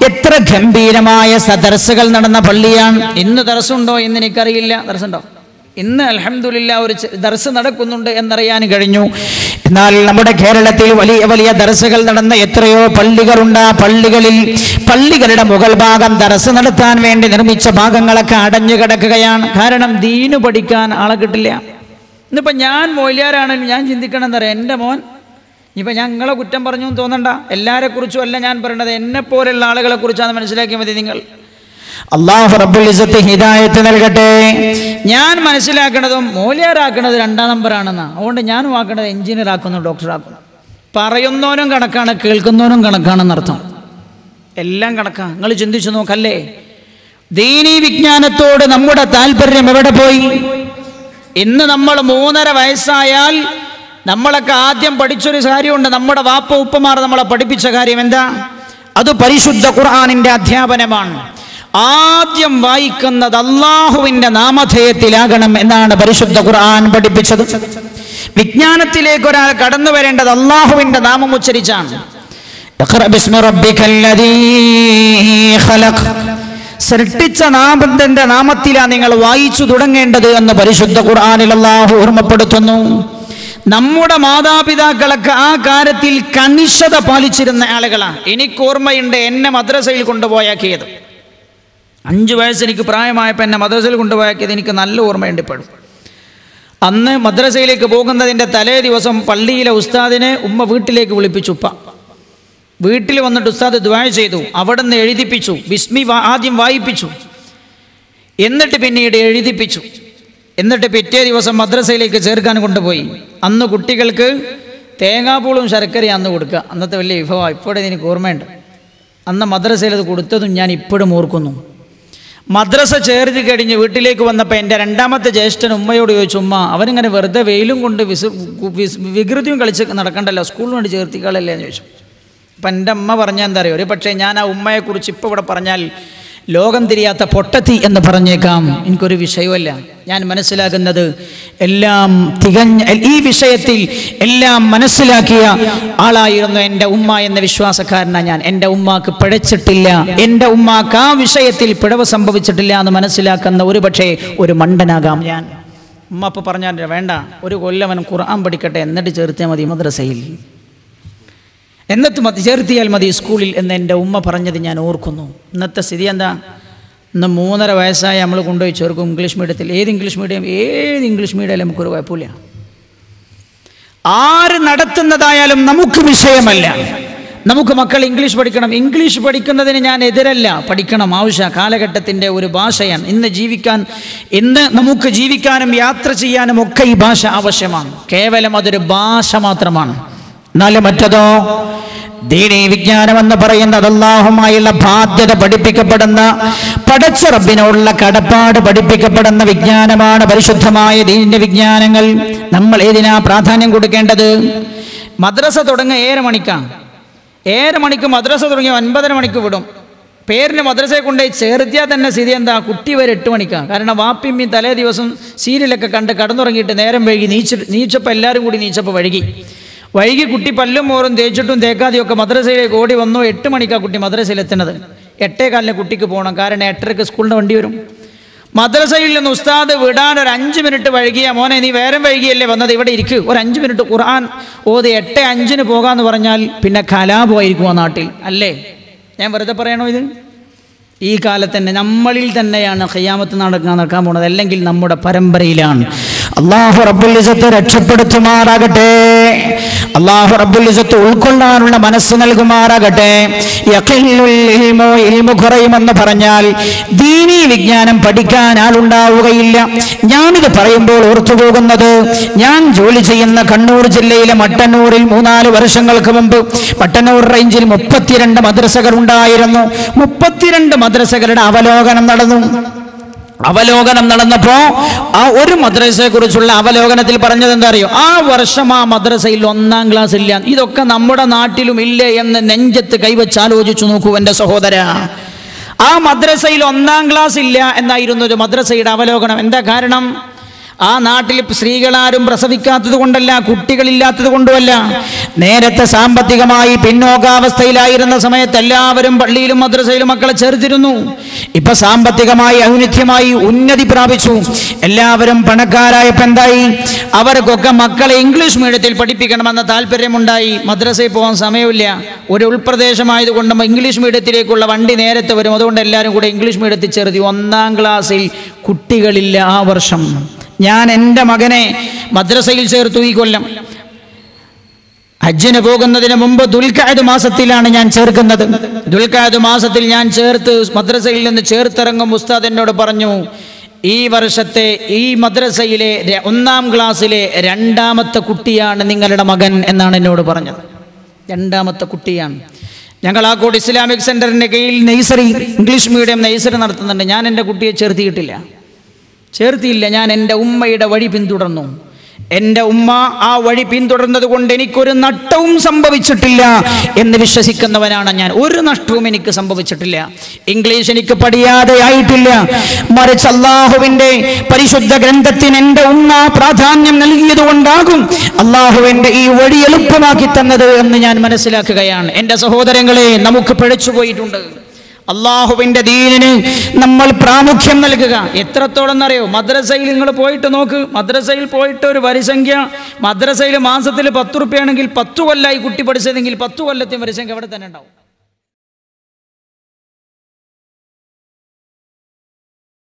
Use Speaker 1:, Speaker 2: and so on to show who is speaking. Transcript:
Speaker 1: എത്ര ഗംഭീരമായ ദർസുകൾ നടന്ന പള്ളിയാണ്. ഇന്ന് ദർസുണ്ടോ എന്ന് എനിക്കറിയില്ല. ദർസുണ്ടോ? ഇന്ന് അൽഹംദുലില്ലാ ഒരു ദർസ് നടക്കുന്നുണ്ട് എന്നറിയാൻ കഴിഞ്ഞു. എന്നാൽ നമ്മുടെ കേരളത്തിൽ വലിയ വലിയ ദർസുകൾ നടന്ന എത്രയോ പള്ളികളുണ്ട്. ആ പള്ളികളുടെ മുകൾ ഭാഗം ദർസ് നടത്താൻ വേണ്ടി നിർമ്മിച്ച ഭാഗങ്ങളൊക്കെ അടഞ്ഞു കിടക്കുകയാണ്. കാരണം ദീനു പഠിക്കാൻ ആളെ കിട്ടില്ല. ഇന്നിപ്പോൾ ഞാൻ മൊയ്ലിയാരാണെങ്കിലും ഞാൻ ചിന്തിക്കണം എന്താ പറയുക, എൻ്റെ മോൻ ഇനിയിപ്പോൾ ഞങ്ങളെ കുറ്റം പറഞ്ഞു തോന്നണ്ട, എല്ലാവരെക്കുറിച്ചും അല്ല ഞാൻ പറയണത്, എന്നെപ്പോലുള്ള ആളുകളെ കുറിച്ചാണ് മനസ്സിലാക്കിയാൽ മതി നിങ്ങൾ. അല്ലാഹു റബ്ബുൽ ഇസ്സത്ത് ഹിദായത്ത് നൽകട്ടെ. ഞാൻ മനസ്സിലാക്കണതും മൗലിയാറാക്കണത് 2ാം നമ്പറാണെന്നാണ്. അതുകൊണ്ട് ഞാനും ആക്കണത് എഞ്ചിനീയർ ആക്കുന്നു, ഡോക്ടർ ആക്കുന്നു. പറയുന്നവനും കണക്കാണ്, കേൾക്കുന്നവനും കണക്കാണെന്നർത്ഥം. എല്ലാം കണക്കാണ്. നിങ്ങൾ ചിന്തിച്ചു നോക്കല്ലേ, ദീനീ വിജ്ഞാനത്തോട് നമ്മുടെ താല്പര്യം എവിടെ പോയി? ഇന്ന് നമ്മൾ 3.5 വയസ്സായാൽ നമ്മളൊക്കെ ആദ്യം പഠിച്ചൊരു കാര്യമുണ്ട്. നമ്മുടെ വാപ്പ ഉപ്പമാർ നമ്മളെ പഠിപ്പിച്ച കാര്യം എന്താ? അത് പരിശുദ്ധ ഖുർആനിന്റെ അധ്യാപനമാണ്. ആദ്യം വായിക്കുന്നത് അല്ലാഹുവിന്റെ നാമധേയത്തിലാകണം എന്നാണ് പരിശുദ്ധ ഖുർആൻ പഠിപ്പിച്ചത്. വിജ്ഞാനത്തിലേക്ക് ഒരാൾ കടന്നു വരേണ്ടത് അല്ലാഹുവിന്റെ നാമം ഉച്ചരിച്ചാണ്. ഇഖ്റ ബിസ്മി റബ്ബിക്കല്ലദീ ഖലഖ്. സൃഷ്ടിച്ച നാമത്തിന്റെ നാമത്തിലാണ് നിങ്ങൾ വായിച്ചു തുടങ്ങേണ്ടത് എന്ന് പരിശുദ്ധ ഖുർആനിൽ അല്ലാഹു ഓർമ്മപ്പെടുത്തുന്നു. നമ്മുടെ മാതാപിതാക്കളൊക്കെ ആ കാര്യത്തിൽ കണിശത പാലിച്ചിരുന്ന ആളുകളാണ്. എനിക്ക് ഓർമ്മയുണ്ട്, എന്നെ മദ്രസയിൽ കൊണ്ടുപോയാക്കിയത് 5 വയസ്സ് എനിക്ക് പ്രായമായപ്പോൾ എന്നെ മദ്രസയിൽ കൊണ്ടുപോയാക്കിയത് എനിക്ക് നല്ല ഓർമ്മയുണ്ട് ഇപ്പോഴും. അന്ന് മദ്രസയിലേക്ക് പോകുന്നതിൻ്റെ തലേ ദിവസം പള്ളിയിലെ ഉസ്താദിനെ ഉമ്മ വീട്ടിലേക്ക് വിളിപ്പിച്ചു. ഉപ്പ വീട്ടിൽ വന്നിട്ട് ഉസ്താദ് ദുആ ചെയ്തു. അവിടെ നിന്ന് എഴുതിപ്പിച്ചു. ബിസ്മി ആദ്യം വായിപ്പിച്ചു, എന്നിട്ട് പിന്നീട് എഴുതിപ്പിച്ചു. എന്നിട്ട് പിറ്റേ ദിവസം മദ്രസയിലേക്ക് ചേർക്കാൻ കൊണ്ടുപോയി. അന്ന് കുട്ടികൾക്ക് തേങ്ങാപ്പൂളും ശർക്കരയും അന്ന് കൊടുക്കുക. അന്നത്തെ വലിയ വിഭവമാണ്. ഇപ്പോഴേ എനിക്ക് ഓർമ്മയുണ്ട്. അന്ന് മദ്രസയിൽ അത് കൊടുത്തതും ഞാൻ ഇപ്പോഴും ഓർക്കുന്നു. മദ്രസ ചേർത്ത് കഴിഞ്ഞ് വീട്ടിലേക്ക് വന്നപ്പോൾ എൻ്റെ 2ാമത്തെ ജ്യേഷ്ഠൻ ഉമ്മയോട് ചോദിച്ചു, ഉമ്മ അവനിങ്ങനെ വെറുതെ വെയിലും കൊണ്ട് വികൃതിയും കളിച്ച് നടക്കണ്ടല്ലോ, സ്കൂളിന് വേണ്ടി ചേർത്തിക്കളല്ലേ എന്ന് ചോദിച്ചു. അപ്പം എൻ്റെ അമ്മ പറഞ്ഞാൽ എന്താ അറിയോ, ഒരു പക്ഷേ ഞാൻ ആ ഉമ്മയെക്കുറിച്ച് ഇപ്പോൾ ഇവിടെ പറഞ്ഞാൽ ലോകം തിരിയാത്ത പൊട്ടത്തി എന്ന് പറഞ്ഞേക്കാം. എനിക്കൊരു വിഷയമല്ല. ഞാൻ മനസ്സിലാക്കുന്നത് എല്ലാം ഈ വിഷയത്തിൽ എല്ലാം മനസ്സിലാക്കിയ ആളായിരുന്നു എൻ്റെ ഉമ്മ എന്ന വിശ്വാസക്കാരനാണ് ഞാൻ. എൻ്റെ ഉമ്മാക്ക് പിഴച്ചിട്ടില്ല, എൻ്റെ ഉമ്മാക്ക് ആ വിഷയത്തിൽ പിഴവ് സംഭവിച്ചിട്ടില്ല എന്ന് മനസ്സിലാക്കുന്ന ഒരു പക്ഷേ ഒരു മണ്ടനാകാം ഞാൻ. ഉമ്മ അപ്പോൾ പറഞ്ഞാൽ വേണ്ട, ഒരു കൊല്ലം ഖുർആൻ പഠിക്കട്ടെ, എന്നിട്ട് ചേർത്തിയാൽ മതി മദ്രസയിൽ, എന്നിട്ട് ചേർത്തിയാൽ മതി സ്കൂളിൽ എന്ന് എൻ്റെ ഉമ്മ പറഞ്ഞത് ഞാൻ ഓർക്കുന്നു. ഇന്നത്തെ സ്ഥിതി എന്താ? ഇന്ന് 3.5 വയസ്സായി നമ്മൾ കൊണ്ടുപോയി ചേർക്കും ഇംഗ്ലീഷ് മീഡിയത്തിൽ. ഏത് ഇംഗ്ലീഷ് മീഡിയം നമുക്കൊരു കുഴപ്പമില്ല. ആര് നടത്തുന്നതായാലും നമുക്ക് വിഷയമല്ല. നമുക്ക് മക്കൾ ഇംഗ്ലീഷ് പഠിക്കണം. ഇംഗ്ലീഷ് പഠിക്കുന്നതിന് ഞാൻ എതിരല്ല, പഠിക്കണം, ആവശ്യ കാലഘട്ടത്തിൻ്റെ ഒരു ഭാഷയാണ്. ഇന്ന് നമുക്ക് ജീവിക്കാനും യാത്ര ചെയ്യാനും ഒക്കെ ഈ ഭാഷ ആവശ്യമാണ്. കേവലം അതൊരു ഭാഷ മാത്രമാണ്. എന്നാൽ മറ്റതോ ദീനീ വിജ്ഞാനം എന്ന് പറയുന്നത് അല്ലാഹുമായുള്ള ബാധ്യത പഠിപ്പിക്കപ്പെടുന്ന, പടച്ച റബ്ബിനോടുള്ള കടപ്പാട് പഠിപ്പിക്കപ്പെടുന്ന വിജ്ഞാനമാണ് പരിശുദ്ധമായ ദീനിന്റെ വിജ്ഞാനങ്ങൾ. നമ്മൾ ഏതിനാ പ്രാധാന്യം കൊടുക്കേണ്ടത്? മദ്രസ തുടങ്ങുക 7 മണിക്കാണ്. 7 മണിക്ക് മദ്രസ തുടങ്ങി 9:30 മണിക്ക് വിടും. പേരിന് മദ്രസയെ കൊണ്ടുപോയി ചേർത്തിയാൽ തന്നെ സ്ഥിതി എന്താ? കുട്ടി വരെ 8 മണിക്കാണ്. കാരണം വാപ്പിമ്മയും തലേ ദിവസം സീരിയലൊക്കെ കണ്ട് കടന്നുറങ്ങിയിട്ട് നേരം വൈകി നീച്ചപ്പോൾ എല്ലാവരും കൂടി നീച്ചപ്പോൾ വൈകി കുട്ടി പല്ലും മോറും തേച്ചിട്ടും തേക്കാതെയും ഒക്കെ മദ്രസയിലേക്ക് ഓടി വന്നു. 8 മണിക്കാണ് കുട്ടി മദ്രസയിൽ എത്തുന്നത്. 8:15 കുട്ടിക്ക് പോകണം. കാരണം 8:30 സ്കൂളിൻ്റെ വണ്ടി വരും. മദ്രസയിൽ നിന്ന് ഉസ്താദ് വിടാൻ ഒരു 5 മിനിറ്റ് വൈകിയ, മോനെ നീ വേറെ വൈകിയല്ലേ വന്നത്, ഇവിടെ ഇരിക്കും, ഒരു 5 മിനിറ്റ് ഖുർആൻ ഓതി 8:05 പോകാമെന്ന് പറഞ്ഞാൽ പിന്നെ കലാപമായിരിക്കും ആ നാട്ടിൽ, അല്ലേ? ഞാൻ വെറുതെ പറയണോ? ഇത് ഈ കാലത്ത് തന്നെ നമ്മളിൽ തന്നെയാണ് ഖിയാമത്ത് നടക്കാൻ പോണത്, അല്ലെങ്കിൽ നമ്മുടെ പരമ്പരയിലാണ്. അല്ലാഹു റബ്ബുൽ ഇസ്സത്ത് രക്ഷപ്പെടുത്തുമാറാകട്ടെ. അല്ലാഹു റബ്ബുൽ ഇസ്സത്ത് ഉൾക്കൊള്ളാനുള്ള മനസ്സ് നൽകുമാറാകട്ടെ. ഇൽമു കുറയുമെന്ന് പറഞ്ഞാൽ ദീനീ വിജ്ഞാനം പഠിക്കാൻ ആളുണ്ടാവുകയില്ല. ഞാനിത് പറയുമ്പോൾ ഓർത്തുപോകുന്നത്, ഞാൻ ജോലി ചെയ്യുന്ന കണ്ണൂർ ജില്ലയിലെ മട്ടന്നൂരിൽ 3-4 വർഷങ്ങൾക്ക് മുമ്പ് മട്ടന്നൂർ റേഞ്ചിൽ 32 മദ്രസകൾ ഉണ്ടായിരുന്നു. 32 മദ്രസകളുടെ അവലോകനം നടന്നപ്പോ ആ ഒരു മദ്രസയെ കുറിച്ചുള്ള അവലോകനത്തിൽ പറഞ്ഞത് എന്താ അറിയോ? ആ വർഷം ആ മദ്രസയിൽ 1-ാം ക്ലാസ് ഇല്ല. ഇതൊക്കെ നമ്മുടെ നാട്ടിലും ഇല്ലേ എന്ന് നെഞ്ചത്ത് കൈവച്ച് ആലോചിച്ചു നോക്കൂ എൻ്റെ സഹോദര. ആ മദ്രസയിൽ 1-ാം ക്ലാസ് ഇല്ല എന്നായിരുന്നു ഒരു മദ്രസയുടെ അവലോകനം. എന്താ കാരണം? ആ നാട്ടിൽ സ്ത്രീകളാരും പ്രസവിക്കാത്തത് കൊണ്ടല്ല, കുട്ടികളില്ലാത്തത് കൊണ്ടുമല്ല. നേരത്തെ സാമ്പത്തികമായി പിന്നോക്കാവസ്ഥയിലായിരുന്ന സമയത്ത് എല്ലാവരും പള്ളിയിലും മദ്രസയിലും മക്കളെ ചേർത്തിരുന്നു. ഇപ്പൊ സാമ്പത്തികമായി ഔന്നത്യമായി ഉന്നതി പ്രാപിച്ചു. എല്ലാവരും പണക്കാരായപ്പോൾ എന്തായി? അവർക്കൊക്കെ മക്കളെ ഇംഗ്ലീഷ് മീഡിയത്തിൽ പഠിപ്പിക്കണമെന്ന താല്പര്യമുണ്ടായി. മദ്രസയിൽ പോകാൻ സമയമില്ല. ഒരു ഉൾപ്രദേശമായതുകൊണ്ട് ഇംഗ്ലീഷ് മീഡിയത്തിലേക്കുള്ള വണ്ടി നേരത്തെ വരും. അതുകൊണ്ട് എല്ലാവരും കൂടെ ഇംഗ്ലീഷ് മീഡിയത്തിൽ ചേർത്തി. 1ാം ക്ലാസ്സിൽ കുട്ടികളില്ല ആ വർഷം. ഞാൻ എൻ്റെ മകനെ മദ്രസയിൽ ചേർത്തു. ഈ കൊല്ലം ഹജ്ജിന് പോകുന്നതിന് മുമ്പ് ദുൽഖഅദ് മാസത്തിലാണ് ഞാൻ ചേർക്കുന്നത്. ദുൽഖഅദ് മാസത്തിൽ ഞാൻ ചേർത്ത് മദ്രസയിൽ നിന്ന് ചേർത്തിറങ്ങും. ഉസ്താദ് എന്നോട് പറഞ്ഞു, ഈ വർഷത്തെ ഈ മദ്രസയിലെ 1ാം ക്ലാസ്സിലെ 2ാമത്തെ കുട്ടിയാണ് നിങ്ങളുടെ മകൻ എന്നാണ് എന്നോട് പറഞ്ഞത്. 2ാമത്തെ കുട്ടിയാണ്. ഞങ്ങൾ ആക്കോട് ഇസ്ലാമിക് സെൻറ്ററിൻ്റെ കീഴിൽ നെയ്സറി, ഇംഗ്ലീഷ് മീഡിയം നെയ്സറി നടത്തുന്നുണ്ട്. ഞാൻ എൻ്റെ കുട്ടിയെ ചേർത്തിയില്ല. ഞാൻ എൻ്റെ ഉമ്മയുടെ വഴി പിന്തുടർന്നു. എൻ്റെ ഉമ്മ ആ വഴി പിന്തുടർന്നത് കൊണ്ട് എനിക്കൊരു നഷ്ടവും സംഭവിച്ചിട്ടില്ല എന്ന് വിശ്വസിക്കുന്നവനാണ് ഞാൻ. ഒരു നഷ്ടവും എനിക്ക് സംഭവിച്ചിട്ടില്ല. ഇംഗ്ലീഷ് എനിക്ക് പഠിയാതെ ആയിട്ടില്ല. മറിച്ച് അള്ളാഹുവിൻ്റെ പരിശുദ്ധ ഗ്രന്ഥത്തിന് എൻ്റെ ഉമ്മ പ്രാധാന്യം നൽകിയത് കൊണ്ടാകും അള്ളാഹുവിൻ്റെ ഈ വഴി എളുപ്പമാക്കി തന്നത് എന്ന് ഞാൻ മനസ്സിലാക്കുകയാണ്. എൻ്റെ സഹോദരങ്ങളെ, നമുക്ക് പിഴച്ചുപോയിട്ടുണ്ട്. അള്ളാഹുവിൻ്റെ ദീനിന് നമ്മൾ പ്രാമുഖ്യം നൽകുക എത്രത്തോളം എന്നറിയോ? മദ്രസയിൽ നിങ്ങൾ പോയിട്ട് നോക്ക്. മദ്രസയിൽ പോയിട്ട് ഒരു വരിസംഖ്യ, മദ്രസയിൽ മാസത്തിൽ 10 റുപ്യ ആണെങ്കിൽ 10 കൊല്ലമായി കുട്ടി പഠിച്ചതെങ്കിൽ 10 കൊല്ലത്തെ വരിസംഖ്യ അവിടെ തന്നെ ഉണ്ടാവും.